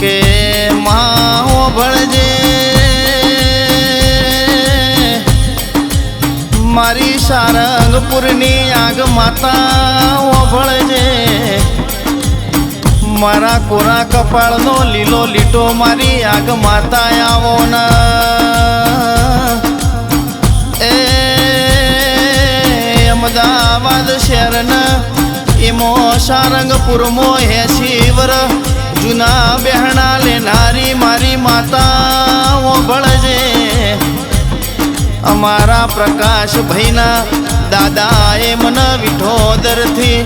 કે માઓ ભળજે મારી સારંગપુરની આગ માતા ભળજે મારા કોરા કપાળનો લીલો લીટો મારી આગ માતા આવો ન એ અમદાવાદ શહેરના એમો સારંગપુરમાં 80 વર્ષ જૂના બહેણા લેનારી મારી માતા ભળજે અમારા પ્રકાશભાઈના દાદાએ મને વિઠોદરથી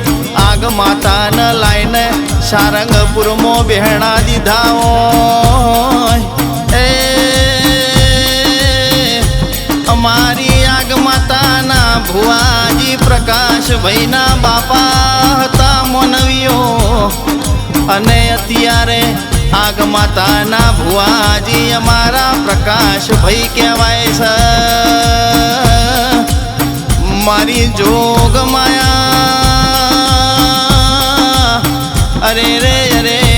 આગ માતાને લાઈને સારંગપુરમાં બહેણા દીધા હોય એ અમારી આગ માતાના ભુવાજી પ્રકાશભાઈના બાપા હતા મોનવીઓ અને અત્યારે આગ માતાના ભુવાજી અમારા પ્રકાશભાઈ કહેવાય છે મારી જોગ માયા અરે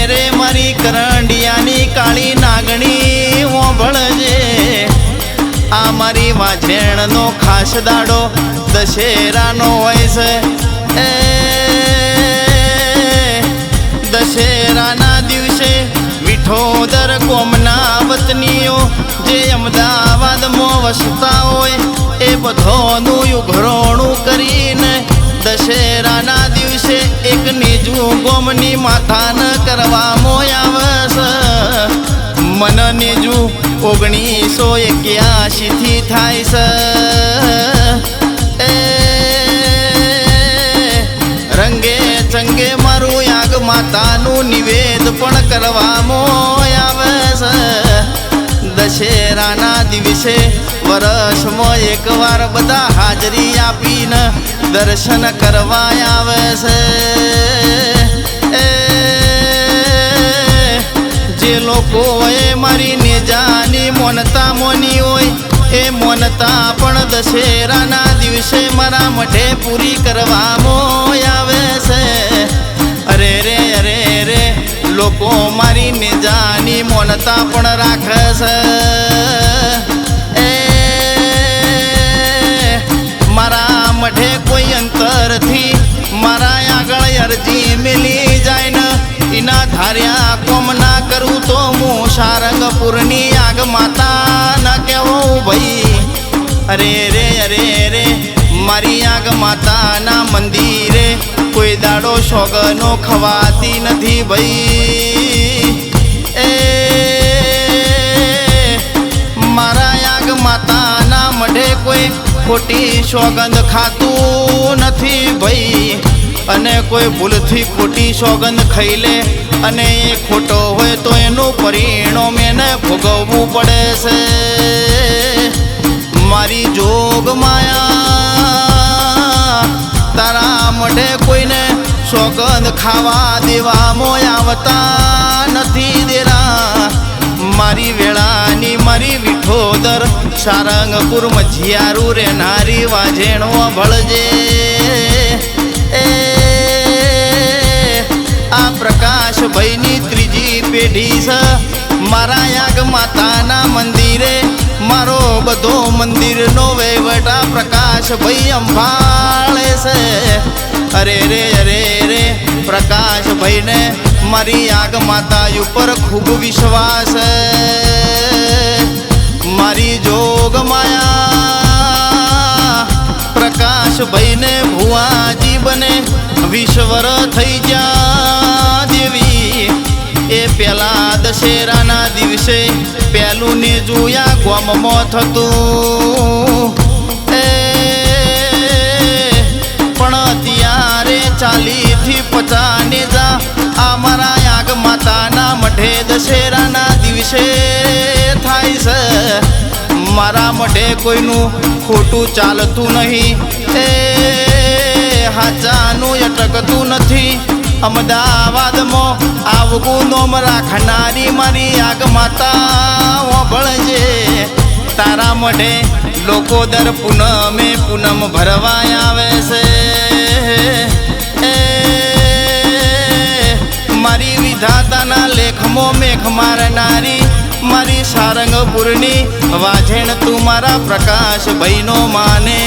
રે મારી કરંડિયાની કાળી નાગણી ઓભળજે આ મારી વાઝેણનો ખાસ દાડો દશેરાનો હોય છે એ દશેરાના દિવસે વિઠોદર ગોમના વતનીઓ જે અમદાવાદમાં વસતા હોય એ બધોનું યુઘરોણું કરીને દશેરાના દિવસે એક નીજું ગોમની માથાને કરવામાં આવે છે મન નીજું 1981 થી થાય છે એ રંગે ચંગે મારું આગ માતાનું નિવેદ પણ કરવામાં આવે છે દશેરાના દિવસે વર્ષમાં એકવાર બધા હાજરી આપીને દર્શન કરવા આવે છે એ જે લોકોએ મારી નેજાની મોનતા મોની હોય એ મોનતા પણ દશેરાના દિવસે મારા મઢે પૂરી કરવામાં આવે છે અરે રે લોકો મારી નેજાની મોનતા પણ રાખે છે એ મારા મઢે કોઈ અંતરથી મારા આગળ અરજી મેલી જાય ને એના ધાર્યા કોમ ના કરું તો હું સારંગપુરની આગ માતા ના કહેવું ભાઈ અરે રે મારી આગ માતાના મંદિરે કોઈ દાડો સોગનો ખવાતી નથી ભાઈ એ મારા આગ માતાના મઢે કોઈ ખોટી સોગંદ ખાતું નથી ભાઈ અને કોઈ ભૂલથી ખોટી સોગંદ ખાઈ લે અને એ ખોટો હોય તો એનું પરિણામ એને ભોગવવું પડે છે મારી જોગ માયા તારા મઢે કોઈને સોગંદ ખાવા દેવામાં આવતા નથી દેરા મારી વેળાની મારી વિઠોદર સારંગપુર મજિયારું રેનારી વાઝેણો ભળજે એ આ પ્રકાશભાઈની ત્રીજી પેઢી છે મારા આગ માતાના મંદિરે મારો બધો મંદિરનો વહીવટ આ પ્રકાશભાઈ સંભાળે છે અરે રે પ્રકાશભાઈને મારી આગ માતા ઉપર ખૂબ વિશ્વાસ મારી જોગ માયા પ્રકાશભાઈને ભુવાજી બને 20 વર્ષ થઈ ગયા દેવી એ પેલા દશેરાના દિવસે પેલું ને જોયા ગોમમાં થતું એ પણ અત્યારે 40 થી 50 ને જા આ મારા આગ માતાના મઢે દશેરાના દિવસે થાય છે મારા મઢે કોઈનું ખોટું ચાલતું નહીં એ હાચાનું અટકતું નથી અમદાવાદમાં આવગું નોમ રાખનારી મારી આગ માતા ભળજે તારા મઢે લોકો દર પૂનમે પૂનમ ભરવા આવે છે એ મારી વિધાતાના લેખમાં મેઘ મારનારી મારી સારંગપુરની વાઝેણ તું મારા પ્રકાશ ભાઈનો માને